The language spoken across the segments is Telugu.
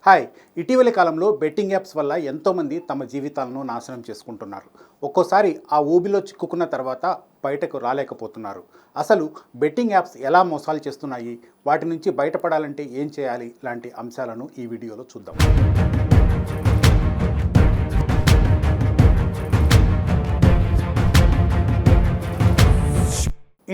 హాయ్. ఇటీవలి కాలంలో బెట్టింగ్ యాప్స్ వల్ల ఎంతోమంది తమ జీవితాలను నాశనం చేసుకుంటున్నారు. ఒక్కోసారి ఆ ఊబిలో చిక్కుకున్న తర్వాత బయటకు రాలేకపోతున్నారు. అసలు బెట్టింగ్ యాప్స్ ఎలా మోసాలు చేస్తున్నాయి, వాటి నుంచి బయటపడాలంటే ఏం చేయాలి లాంటి అంశాలను ఈ వీడియోలో చూద్దాం.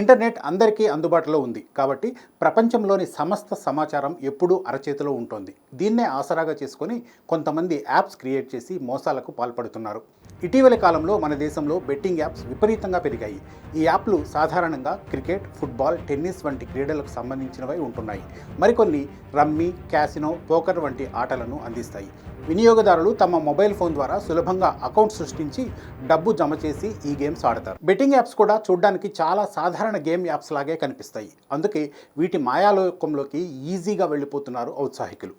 ఇంటర్నెట్ అందరికీ అందుబాటులో ఉంది కాబట్టి ప్రపంచంలోని సమస్త సమాచారం ఎప్పుడూ అరచేతిలో ఉంటుంది. దీన్నే ఆసరాగా చేసుకొని కొంతమంది యాప్స్ క్రియేట్ చేసి మోసాలకు పాల్పడుతున్నారు. ఇటీవలి కాలంలో మన దేశంలో బెట్టింగ్ యాప్స్ విపరీతంగా పెరిగాయి. ఈ యాప్లు సాధారణంగా క్రికెట్, ఫుట్బాల్, టెన్నిస్ వంటి క్రీడలకు సంబంధించినవై ఉంటున్నాయి. మరికొన్ని రమ్మీ, క్యాసినో, పోకర్ వంటి ఆటలను అందిస్తాయి. వినియోగదారులు తమ మొబైల్ ఫోన్ ద్వారా సులభంగా అకౌంట్ సృష్టించి డబ్బు జమ చేసి ఈ గేమ్స్ ఆడతారు. బెట్టింగ్ యాప్స్ కూడా చూడడానికి చాలా సాధారణ గేమ్ యాప్స్ లాగే కనిపిస్తాయి. అందుకే వీటి మాయాలోకంలోకి ఈజీగా వెళ్ళిపోతున్నారు ఔత్సాహికులు.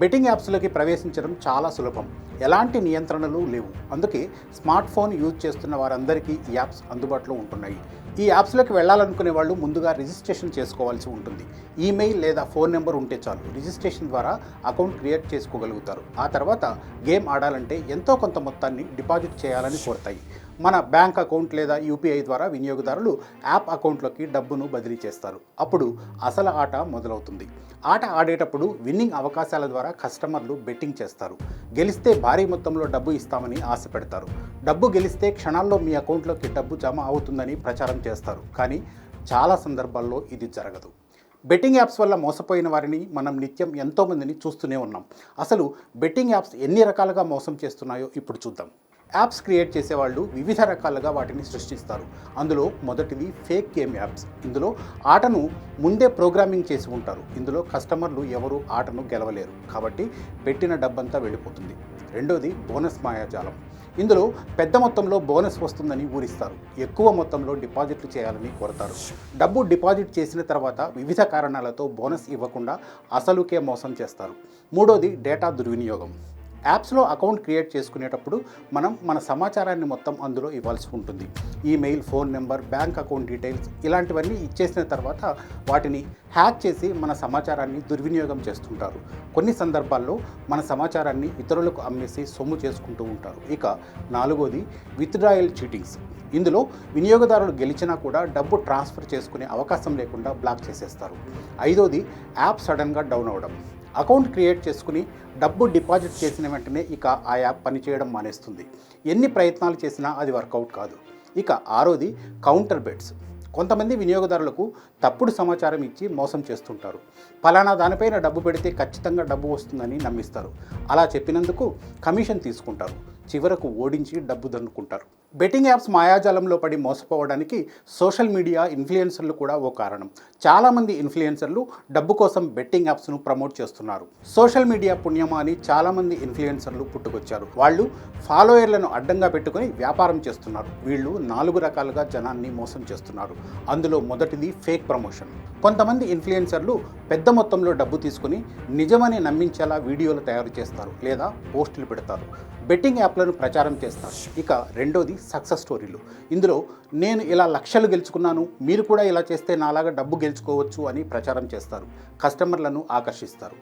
బెట్టింగ్ యాప్స్లోకి ప్రవేశించడం చాలా సులభం, ఎలాంటి నియంత్రణలు లేవు. అందుకే స్మార్ట్ ఫోన్ యూజ్ చేస్తున్న వారందరికీ ఈ యాప్స్ అందుబాటులో ఉంటున్నాయి. ఈ యాప్స్లోకి వెళ్ళాలనుకునే వాళ్ళు ముందుగా రిజిస్ట్రేషన్ చేసుకోవాల్సి ఉంటుంది. ఈమెయిల్ లేదా ఫోన్ నెంబర్ ఉంటే చాలు, రిజిస్ట్రేషన్ ద్వారా అకౌంట్ క్రియేట్ చేసుకోగలుగుతారు. ఆ తర్వాత గేమ్ ఆడాలంటే ఎంతో కొంత మొత్తాన్ని డిపాజిట్ చేయాలని కోరతాయి. మన బ్యాంక్ అకౌంట్ లేదా యూపీఐ ద్వారా వినియోగదారులు యాప్ అకౌంట్లోకి డబ్బును బదిలీ చేస్తారు. అప్పుడు అసలు ఆట మొదలవుతుంది. ఆట ఆడేటప్పుడు విన్నింగ్ అవకాశాల ద్వారా కస్టమర్లు బెట్టింగ్ చేస్తారు. గెలిస్తే భారీ మొత్తంలో డబ్బు ఇస్తామని ఆశ పెడతారు. డబ్బు గెలిస్తే క్షణాల్లో మీ అకౌంట్లోకి డబ్బు జమ అవుతుందని ప్రచారం చేస్తారు. కానీ చాలా సందర్భాల్లో ఇది జరగదు. బెట్టింగ్ యాప్స్ వల్ల మోసపోయిన వారిని మనం నిత్యం ఎంతోమందిని చూస్తూనే ఉన్నాం. అసలు బెట్టింగ్ యాప్స్ ఎన్ని రకాలుగా మోసం చేస్తున్నాయో ఇప్పుడు చూద్దాం. యాప్స్ క్రియేట్ చేసేవాళ్ళు వివిధ రకాలుగా వాటిని సృష్టిస్తారు. అందులో మొదటిది ఫేక్ గేమ్ యాప్స్. ఇందులో ఆటను ముందే ప్రోగ్రామింగ్ చేసి ఉంటారు. ఇందులో కస్టమర్లు ఎవరు ఆటను గెలవలేరు కాబట్టి పెట్టిన డబ్బంతా వెళ్ళిపోతుంది. రెండోది బోనస్ మాయాజాలం. ఇందులో పెద్ద మొత్తంలో బోనస్ వస్తుందని ఊరిస్తారు. ఎక్కువ మొత్తంలో డిపాజిట్లు చేయాలని కోరతారు. డబ్బు డిపాజిట్ చేసిన తర్వాత వివిధ కారణాలతో బోనస్ ఇవ్వకుండా అసలుకే మోసం చేస్తారు. మూడోది డేటా దుర్వినియోగం. యాప్స్లో అకౌంట్ క్రియేట్ చేసుకునేటప్పుడు మనం మన సమాచారాన్ని మొత్తం అందులో ఇవ్వాల్సి ఉంటుంది. Email, phone number, bank account details ఇలాంటివన్నీ ఇచ్చేసిన తర్వాత వాటిని హ్యాక్ చేసి మన సమాచారాన్ని దుర్వినియోగం చేస్తుంటారు. కొన్ని సందర్భాల్లో మన సమాచారాన్ని ఇతరులకు అమ్మేసి సొమ్ము చేసుకుంటూ ఉంటారు. ఇక నాలుగోది విత్డ్రాయల్ చీటింగ్స్. ఇందులో వినియోగదారులు గెలిచినా కూడా డబ్బు ట్రాన్స్ఫర్ చేసుకునే అవకాశం లేకుండా బ్లాక్ చేసేస్తారు. ఐదోది యాప్ సడన్గా డౌన్ అవ్వడం. అకౌంట్ క్రియేట్ చేసుకుని డబ్బు డిపాజిట్ చేసిన వెంటనే ఇక ఆ యాప్ పనిచేయడం మానేస్తుంది. ఎన్ని ప్రయత్నాలు చేసినా అది వర్కౌట్ కాదు. ఇక ఆరోది కౌంటర్ బెట్స్. కొంతమంది వినియోగదారులకు తప్పుడు సమాచారం ఇచ్చి మోసం చేస్తుంటారు. ఫలానా దానిపైన డబ్బు పెడితే ఖచ్చితంగా డబ్బు వస్తుందని నమ్మిస్తారు. అలా చెప్పినందుకు కమిషన్ తీసుకుంటారు. చివరకు ఓడించి డబ్బు దన్నుకుంటారు. బెట్టింగ్ యాప్స్ మాయాజాలంలో పడి మోసపోవడానికి సోషల్ మీడియా ఇన్ఫ్లుయెన్సర్లు కూడా ఓ కారణం. చాలామంది ఇన్ఫ్లుయెన్సర్లు డబ్బు కోసం బెట్టింగ్ యాప్స్ను ప్రమోట్ చేస్తున్నారు. సోషల్ మీడియా పుణ్యమా అని చాలామంది ఇన్ఫ్లుయెన్సర్లు పుట్టుకొచ్చారు. వాళ్ళు ఫాలోయర్లను అడ్డంగా పెట్టుకుని వ్యాపారం చేస్తున్నారు. వీళ్ళు 4 రకాలుగా జనాన్ని మోసం చేస్తున్నారు. అందులో మొదటిది ఫేక్ ప్రమోషన్. కొంతమంది ఇన్ఫ్లుయెన్సర్లు పెద్ద మొత్తంలో డబ్బు తీసుకుని నిజమని నమ్మించేలా వీడియోలు తయారు చేస్తారు లేదా పోస్టులు పెడతారు. బెట్టింగ్ యాప్లను ప్రచారం చేస్తారు. ఇక రెండోది సక్సెస్ స్టోరీలు. ఇందులో నేను ఇలా లక్షలు గెలుచుకున్నాను, మీరు కూడా ఇలా చేస్తే నాలాగా డబ్బు గెలుచుకోవచ్చు అని ప్రచారం చేస్తారు. కస్టమర్లను ఆకర్షిస్తారు.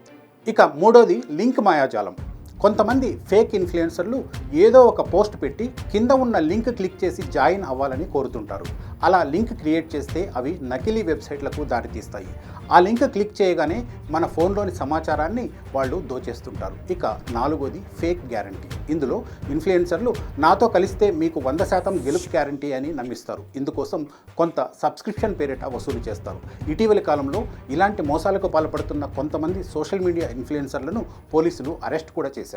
ఇక మూడోది లింక్ మాయాజాలం. కొంతమంది ఫేక్ ఇన్ఫ్లుయెన్సర్లు ఏదో ఒక పోస్ట్ పెట్టి కింద ఉన్న లింక్ క్లిక్ చేసి జాయిన్ అవ్వాలని కోరుతుంటారు. అలా లింక్ క్రియేట్ చేస్తే అవి నకిలీ వెబ్సైట్లకు దారితీస్తాయి. ఆ లింక్ క్లిక్ చేయగానే మన ఫోన్లోని సమాచారాన్ని వాళ్ళు దోచేస్తుంటారు. ఇక నాలుగోది ఫేక్ గ్యారంటీ. ఇందులో ఇన్ఫ్లుయెన్సర్లు నాతో కలిస్తే మీకు 100% గెలుపు గ్యారంటీ అని నమ్మిస్తారు. ఇందుకోసం కొంత సబ్స్క్రిప్షన్ పేరిట వసూలు చేస్తారు. ఇటీవలి కాలంలో ఇలాంటి మోసాలకు పాల్పడుతున్న కొంతమంది సోషల్ మీడియా ఇన్ఫ్లుయెన్సర్లను పోలీసులు అరెస్ట్ కూడా చేశారు.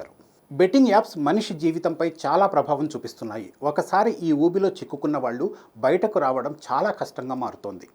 బెట్టింగ్ యాప్స్ మనిషి జీవితంపై చాలా ప్రభావం చూపిస్తున్నాయి. ఒకసారి ఈ ఊబిలో చిక్కుకున్న వాళ్ళు బయటకు రావడం చాలా కష్టంగా మారుతోంది.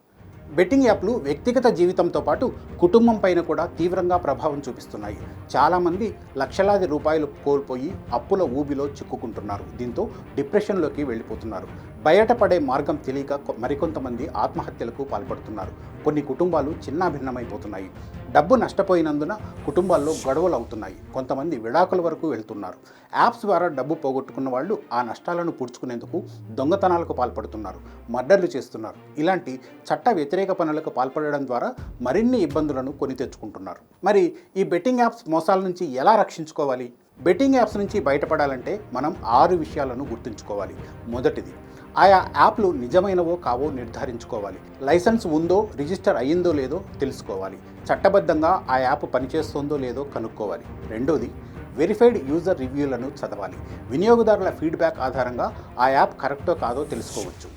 బెట్టింగ్ యాప్లు వ్యక్తిగత జీవితంతో పాటు కుటుంబం పైన కూడా తీవ్రంగా ప్రభావం చూపిస్తున్నాయి. చాలామంది లక్షలాది రూపాయలు కోల్పోయి అప్పుల ఊబిలో చిక్కుకుంటున్నారు. దీంతో డిప్రెషన్లోకి వెళ్ళిపోతున్నారు. బయటపడే మార్గం తెలియక మరికొంతమంది ఆత్మహత్యలకు పాల్పడుతున్నారు. కొన్ని కుటుంబాలు చిన్నాభిన్నమైపోతున్నాయి. డబ్బు నష్టపోయినందున కుటుంబాల్లో గొడవలు అవుతున్నాయి. కొంతమంది విడాకుల వరకు వెళ్తున్నారు. యాప్స్ ద్వారా డబ్బు పోగొట్టుకున్న వాళ్ళు ఆ నష్టాలను పూడ్చుకునేందుకు దొంగతనాలకు పాల్పడుతున్నారు, మర్డర్లు చేస్తున్నారు. ఇలాంటి చట్ట వ్యతిరేక పనులకు పాల్పడడం ద్వారా మరిన్ని ఇబ్బందులను కొని తెచ్చుకుంటున్నారు. మరి ఈ బెట్టింగ్ యాప్స్ మోసాల నుంచి ఎలా రక్షించుకోవాలి? బెట్టింగ్ యాప్స్ నుంచి బయటపడాలంటే మనం 6 విషయాలను గుర్తుంచుకోవాలి. మొదటిది, ఆయా యాప్లు నిజమైనవో కావో నిర్ధారించుకోవాలి. లైసెన్స్ ఉందో, రిజిస్టర్ అయ్యిందో లేదో తెలుసుకోవాలి. చట్టబద్ధంగా ఆ యాప్ పనిచేస్తుందో లేదో కనుక్కోవాలి. రెండోది, వెరిఫైడ్ యూజర్ రివ్యూలను చదవాలి. వినియోగదారుల ఫీడ్బ్యాక్ ఆధారంగా ఆ యాప్ కరెక్టో కాదో తెలుసుకోవచ్చు.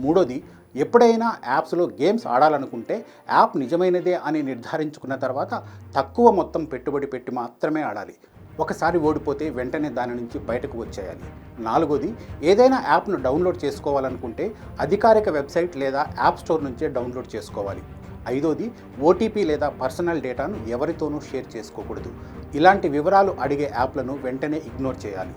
మూడోది, ఎప్పుడైనా యాప్స్లో గేమ్స్ ఆడాలనుకుంటే యాప్ నిజమైనదే అని నిర్ధారించుకున్న తర్వాత తక్కువ మొత్తం పెట్టుబడి పెట్టి మాత్రమే ఆడాలి. ఒకసారి ఓడిపోతే వెంటనే దాని నుంచి బయటకు వచ్చేయాలి. నాలుగోది, ఏదైనా యాప్ను డౌన్లోడ్ చేసుకోవాలనుకుంటే అధికారిక వెబ్సైట్ లేదా యాప్ స్టోర్ నుంచే డౌన్లోడ్ చేసుకోవాలి. ఐదోది, ఓటీపీ లేదా పర్సనల్ డేటాను ఎవరితోనూ షేర్ చేసుకోకూడదు. ఇలాంటి వివరాలు అడిగే యాప్లను వెంటనే ఇగ్నోర్ చేయాలి.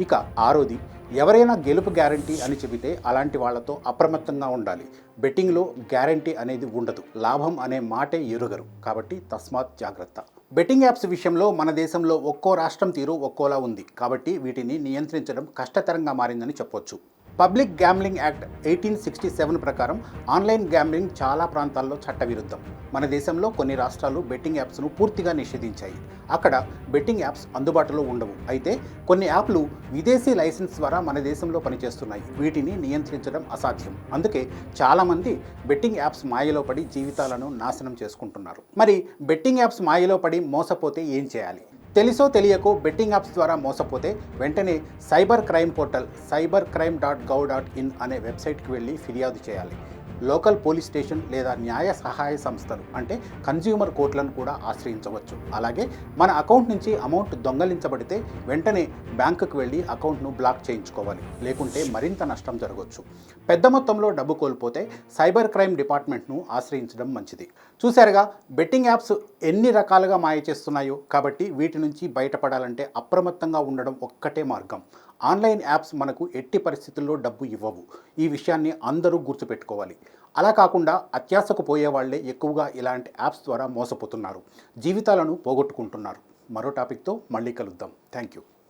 ఇక ఆరోది, ఎవరైనా గెలుపు గ్యారంటీ అని చెబితే అలాంటి వాళ్లతో అప్రమత్తంగా ఉండాలి. బెట్టింగ్లో గ్యారంటీ అనేది ఉండదు. లాభం అనే మాటే ఎరుగరు. కాబట్టి తస్మాత్ జాగ్రత్త. బెట్టింగ్ యాప్స్ విషయంలో మన దేశంలో ఒక్కో రాష్ట్రం తీరు ఒక్కోలా ఉంది. కాబట్టి వీటిని నియంత్రించడం కష్టతరంగా మారిందని చెప్పొచ్చు. పబ్లిక్ గ్యాంబ్లింగ్ యాక్ట్ 1867 ప్రకారం ఆన్లైన్ గ్యాంబ్లింగ్ చాలా ప్రాంతాల్లో చట్టవిరుద్ధం. మన దేశంలో కొన్ని రాష్ట్రాలు బెట్టింగ్ యాప్స్ను పూర్తిగా నిషేధించాయి. అక్కడ బెట్టింగ్ యాప్స్ అందుబాటులో ఉండవు. అయితే కొన్ని యాప్లు విదేశీ లైసెన్స్ ద్వారా మన దేశంలో పనిచేస్తున్నాయి. వీటిని నియంత్రించడం అసాధ్యం. అందుకే చాలామంది బెట్టింగ్ యాప్స్ మాయలో పడి జీవితాలను నాశనం చేసుకుంటున్నారు. మరి బెట్టింగ్ యాప్స్ మాయలో పడి మోసపోతే ఏం చేయాలి? తెలుసో తెలియకో బెట్టింగ్ యాప్స్ ద్వారా మోసపోతే వెంటనే సైబర్ క్రైమ్ పోర్టల్ cybercrime.gov.in అనే వెబ్సైట్కి వెళ్ళి ఫిర్యాదు చేయాలి. లోకల్ పోలీస్ స్టేషన్ లేదా న్యాయ సహాయ సంస్థలు అంటే కన్జ్యూమర్ కోర్టులను కూడా ఆశ్రయించవచ్చు. అలాగే మన అకౌంట్ నుంచి అమౌంట్ దొంగలించబడితే వెంటనే బ్యాంకుకు వెళ్ళి అకౌంట్ను బ్లాక్ చేయించుకోవాలి. లేకుంటే మరింత నష్టం జరగవచ్చు. పెద్ద మొత్తంలో డబ్బు కోల్పోతే సైబర్ క్రైమ్ డిపార్ట్మెంట్ను ఆశ్రయించడం మంచిది. చూశారుగా బెట్టింగ్ యాప్స్ ఎన్ని రకాలుగా మాయ చేస్తున్నాయో. కాబట్టి వీటి నుంచి బయటపడాలంటే అప్రమత్తంగా ఉండడం ఒక్కటే మార్గం. ఆన్లైన్ యాప్స్ మనకు ఎట్టి పరిస్థితుల్లో డబ్బు ఇవ్వవు. ఈ విషయాన్ని అందరూ గుర్తుపెట్టుకోవాలి. అలా కాకుండా అత్యాశకు పోయే వాళ్లే ఎక్కువగా ఇలాంటి యాప్స్ ద్వారా మోసపోతున్నారు, జీవితాలను పోగొట్టుకుంటున్నారు. మరో టాపిక్తో మళ్ళీ కలుద్దాం. Thank you.